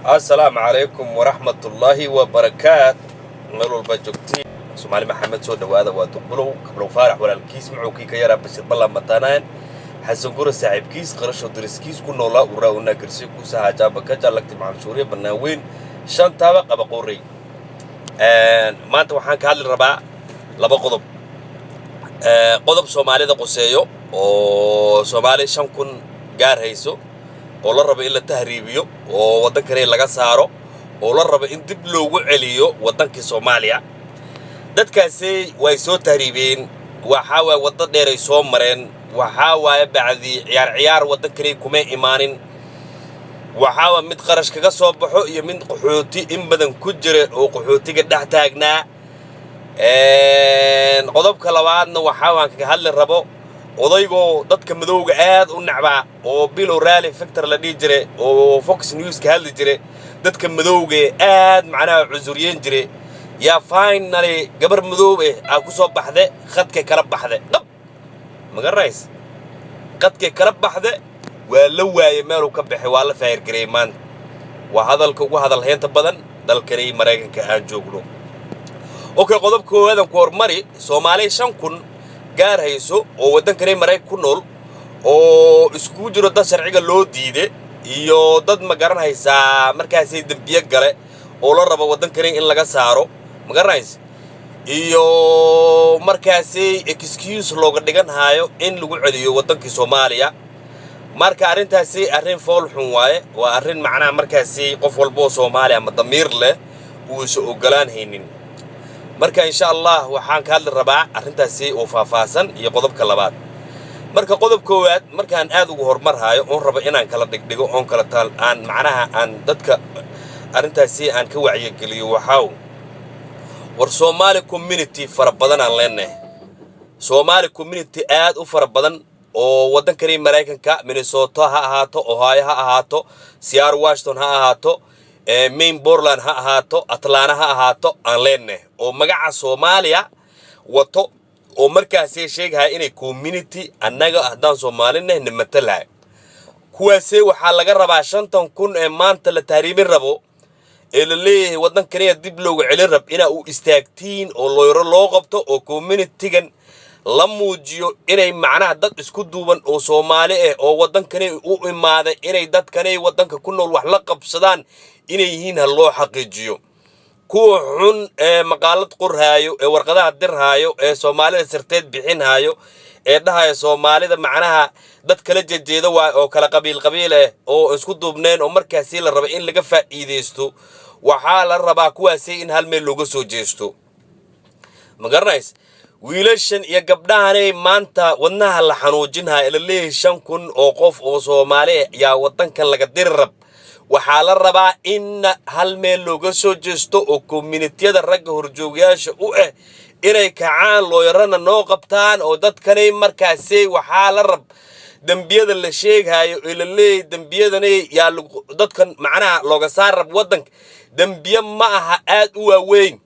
السلام عليكم ورحمة الله وبركاته. نقول البجوكتي سومالي محمد سود وهذا وتقبلوا قبلوا فارح ولا الكيس معو كي كيرا بس يطلع متانين حسن قرص صاحب كيس قرش ودرس كيس كنا لا وراونا كرسي كوسا عجابك جالك مع سوريا بناوين شن تابق بقوري ما أنت وحنا كهال الربع لبا قضب قضب سومالي ده قصيو أو سومالي شن كن جار هيسو oo la rabo in la tahriibiyo oo wadankana laga saaro oo la rabo in dib loogu celiyo wadankii Soomaaliya dadkaasi way soo tahriibeen waxa way wada dheer ay soo mareen waxa way bacdi ciyaar wadankani kuma imaanin waxa way mid qarash kaga soo baxo iyo mid qaxooti in badan ku jira oo qaxootiga dhex taagnaa qodobka labaadna waxa waan ka hadli rabo odaygo dadka madowga aad u nacba oo bilo rally factor la dhigi jiray oo Fox News ka hadli jiray dadka madowga aad macnaha cuzuriyeen jiray ya finally gabar madow ku soo baxday khadka kala baxday magarays khadka kala baxday waa la waayay meel uu ka baxay waa la faayir garay maan waa hadalka ugu hadal heenta badan dalkani Mareykanka aan joogno okay qodobkoodan ku hormari Soomaali 5,000 gaar hayso oo wadankani Mareykanka ku nool oo isku jiro dad sharciga loo diiday iyo dad ma garanaysa markaas ay dambiye gale oo la rabo wadankani in laga saaro ma garanaysa iyo markaas ay excuse looga dhigan hayo in lagu celiyo wadankii Soomaaliya marka arintaasi arin fool xun waaye waa arin macnaha markaas qof walbo Soomaali ama damiir leh uu soo ogolaan haynin marka insha Allah waxaan ka hadli rabaa arintaasi oo faahfaahsan iyo qodobka labaad marka qodobka koowaad markaan aad ugu hormar hayo oo rabo inaan kala dhigdhigo oo kala taal aan macnaha aan dadka arintaasi aan ka wacyi geliyo waxaa war Somali community farabadan aan leenahay Somali community aad u farabadan oo wadankani Mareykanka Minnesota ha ahaato Ohio ha ahaato Seattle Washington ha ahaato main Portland ha ahaato Atlanta ha ahaato aan leenahay oo magaca Soomaaliya wato oo markaas ay sheegay inay community annaga ahdaan Soomaalina nimatalaay kuwaasi waxa laga rabaa 5,000 ee maanta la tahriibin rabo ee la leeyahay wadankani dib loogu celin rab ina uu istaagtiin oo looyro loo qabto oo community-gan la muujiyo inay macnaha dad isku duuban oo Soomaali oo wadankani u imaaday inay dadkani wadanka ku nool wax la qabsadaan inay yihiin hal loo xaqiijiyo kuwa xun ee maqaalad qorhaayo ee warqadaha dirhaayo ee Soomaalida sirteed bixinaayo ee dhahayo Soomaalida macnaha dad kala jeejeeda waa oo kala qabiil oo isku duubneen oo markaas la rabo in laga faa'iideysto waxa la rabaa kuwaasi in hal meel looga soo jeesto magarays wiilashan iyo gabdhahanay maanta wadnaha la xanuujinaa ila leeyahay 5,000 oo qof oo Soomaali yaa wadankan laga dirrab waxa la rabaa in hal meel looga soo jeesto oo community-yada ragga horjoogayaasha u inay kacaan looyarana noo qabtaan oo dadkani markaas waxa la rab dambiyada la sheegayo ila leeyahay dambiyadanay yaa dadkan macnaha looga saar rab wadanka dambiye ma aha aad u waaweyn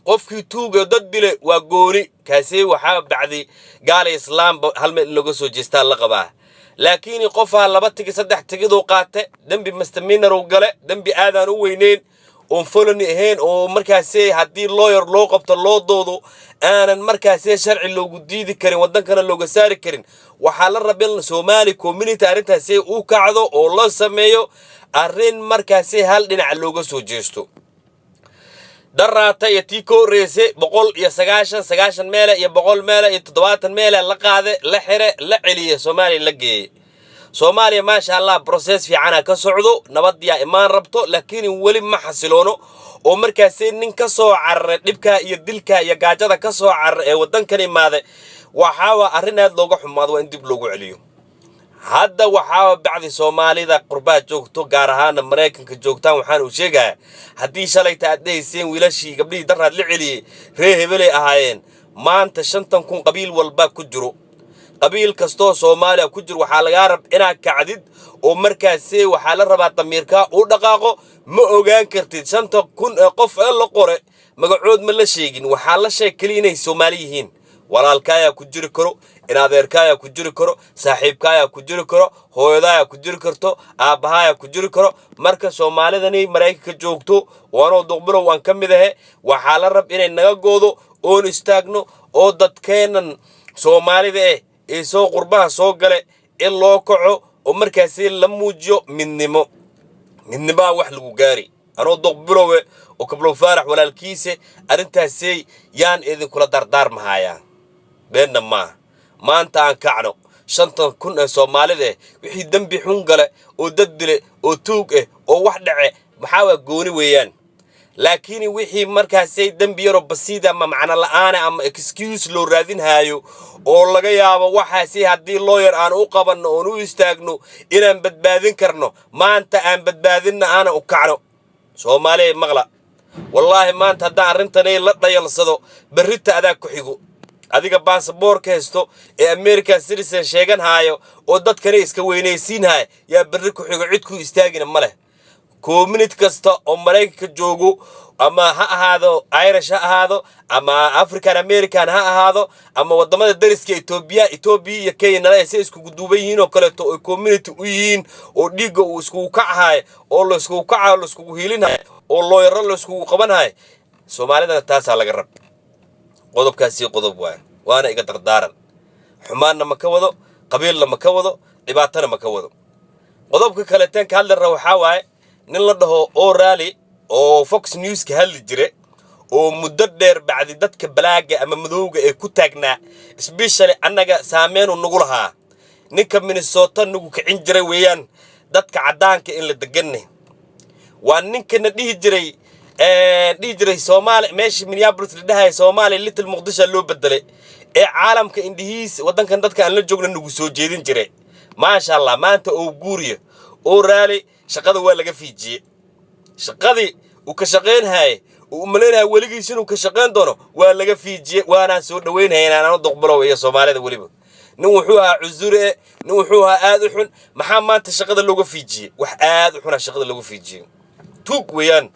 qofkii tuuga dad dile waa gooni kaasi waxa bacdi gaal islaam hal meel looga soo jeestaa la qabaa laakiin qofa 2 tigi 3 tigidoo qaate dambi mustaminar oo gale dambi aadan u weyneyn oo fulani ahayn oo markaas hadii lawyer loo qabto loo doodo aanan markaas sharci loogu diidi karin wadankana looga saari karin waxa la rabaa in Somali community arintaas uu kacdo oo la sameeyo arin markaas hal dhinac looga soo jeesto daraata yatiiko reese 190 meel iyo 100 meel iyo 70 meel la qaade la xire la celiye Soomaali la geeyay Soomaaliya ma sha Allah process fiican ka socdo nabad yaa imaan rabto laakiin wali ma xasiloono oo markaas nin ka soo carray dhibka iyo dilka iyo gaajada ka soo carray ee wadankan imaade waxa arrin aad looga xumaado in dib loogu celiyo hadda waxa bacdi Soomaalida qurbaa joogto gaar ahaan Mareykanka joogtaan waxaan u sheegaa hadii shalayta aad deyseen wiilashii gabdhii daraad la celiyay ree hebelay ahaayeen maanta 5,000 qabiil walba ku jiro qabiil kasto Soomaaliya ku jiro waxa laga rab inaad kacdid oo markaas waxa la rabaa damiirka u dhaqaaqo ma ogaan kartid 5,000 qof la qore magacood ma la sheegin waxa la sheekay inay Soomaali yihiin walaalkaya ku jiri karo in adeerkaayaa ku jiri karo saaxiibkaayaa ku jiri karo hooyadaayaa ku jiri karto aabbahaayaa ku jiri karo marka soomaalidani maraykanka joogto waanoo duqbilow waan ka mid ahe waxaa la rab inay naga goodo oon istaagno oo dadkeennan soomaalida ee soo qurbaha soo gale in loo kaco oo markaasi la muujiyo midnimo wax lagu gaari anoo duqbilowe oo kablo faarax walaalkiise arintaasay yaan idin kula dardaarmahayaa beenna maanta aan kacno 5,000 ee Soomaalida wixii dambi xun gale oo dad dile oo tuug oo wax dhace maxaa gooni weeyaan laakiin wixii markaasay dambi yaro basiida ama macna la'aan ama excuse loo raadin haayo oo laga yaabo waxaasi hadii lawyer aan u qabanno oo u istaagno inaan badbaadin karno maanta aan badbaadinna aan u kacno Soomaaliya maqla wallahi maanta haddaan arrintanay la dhayalsado barrita adaa ku xigo adiga baasaboorka haysto ee American citizen sheegan haayo oo dadkana iska weynaysiin haay yaa barri ku xigo cid ku istaagina ma leh community kasta oo Mareykanka joogo ama ha ahaado Irish ha ahaado ama African American ha ahaado ama wadamada dariska Ethiopia iyo Kenya ay isku guduuban yihiin oo kale oo community u yihiin oo dhiiga uu isku kacahay oo la isku kacayo la isku hiilinayo oo lawyer la isku qabanahay Soomaalida taas laga rab qodobkaasi qodob waana iga dardaaran xumaanna ma ka wado qabiilna ma ka wado dhibaatana ma ka wado qodobka kale tan ka hadla waxa waaye nin la dhaho oo rally oo Fox News ka hadli jire oo muddo dheer bacdi dadka balaaga ama madowga ee ku taagnaa especially annaga saameyn u nagu lahaa ninka Minnesota nagu kicin jiray weeyaan dadka cadaanka in la deganne waa ninkana dhihi jiray Soomaali meeshii Minneapolis la dhahay Soomaali Little Muqdisho loo bedelay ee caalamka indhihiis wadankan dadka aan la joogna nagu soo jeedin jiray ma sha Allah maanta oo guuriyo oo rally shaqada waa laga fiijiyay shaqadii uu ka shaqeynay uu maleynaa waligiis inuu ka shaqeyn doono waa laga fiijiyay waana soo dhaweynayna aan duqbilow iyo Soomaalida waliba nin wuxuu ahaa cusure nin wuxuu ahaa aad u xun maxaa maanta shaqada looga fiijiyay wax aad u xun shaqada looga fiijiyay tuug weeyaan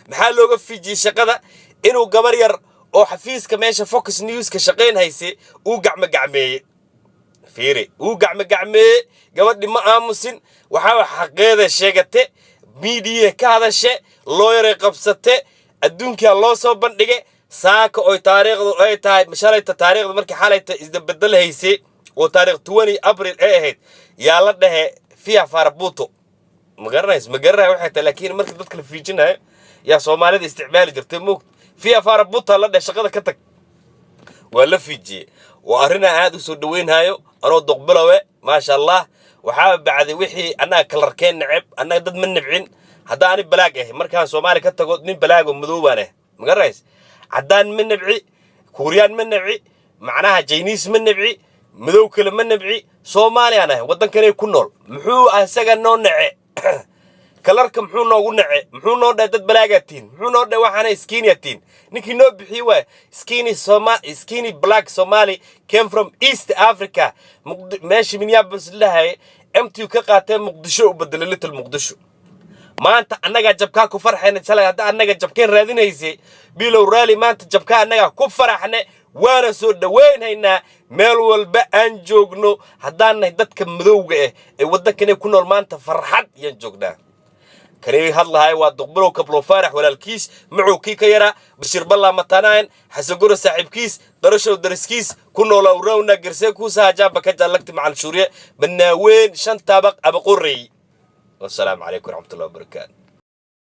maxaa looga fiijiyay shaqada inuu gabar yar oo xafiiska meesha Fox News ka shaqeyn hayse uu gacmeeyay fiiri uu gacmeeyay gabadhi ma aamusin waxa xaqeeda sheegate media ka hadashe lawyer qabsate adduunka loo soo bandhigay saaka oo taariikhdu ay tahay mashalayta taariikhda markii xalayta isdabadal haysay oo taariikh 20 April ay ahayd yaa la dhahay fiya farabuto magaranaysa waxay tahay laakiin markii dadka la fiijinayo yaa Soomaalida isticmaali jirtay moog fiya farabuto la dhahay shaqada ka tag waa la fiijiyay waa arrin aad u soo dhaweynaayo anoo duqbilowe ma sha Allah waxa bacdi wixii anaga kalarkeen nacib anaga dad ma nabcin hadaan balaag markaan Soomaali ka tago nin balaag oo madoobaane magarays hadaan ma nabci Korean ma nabci macnaha Chinese ma nabci madow kale ma nabci Soomaali ana wadankan ku nool muxuu asaga noo nace kalarka muxuu noogu nace muxuu noo dad balaagatiin muxuu noo waxana iskiiniyatiin ninkii noo bixi waa skinny black Somali came from East Africa meeshii Minneapolis lahay MTU ka qaatay Muqdisho u bedelay Little Muqdisho maanta annaga jabka ku farxayna shalay hadda annaga jabkeen raadinaysay bilow rally maanta jabka annaga ku faraxne waana soo dhaweynayna meel walba aan joogno haddaan dadka madowga ee wadankan ku nool maanta farxad yaan joognaa كريه هذا هاي وادقبلو كبلو فارح ولا الكيس معو كي كيرا بشير بالله متانين حسقور صاحب كيس درشوا درس كيس كنا لو رونا قرسيكوس هاجابك جالكت مع الشورية من وين شن طابق أبو قري والسلام عليكم ورحمة الله وبركاته.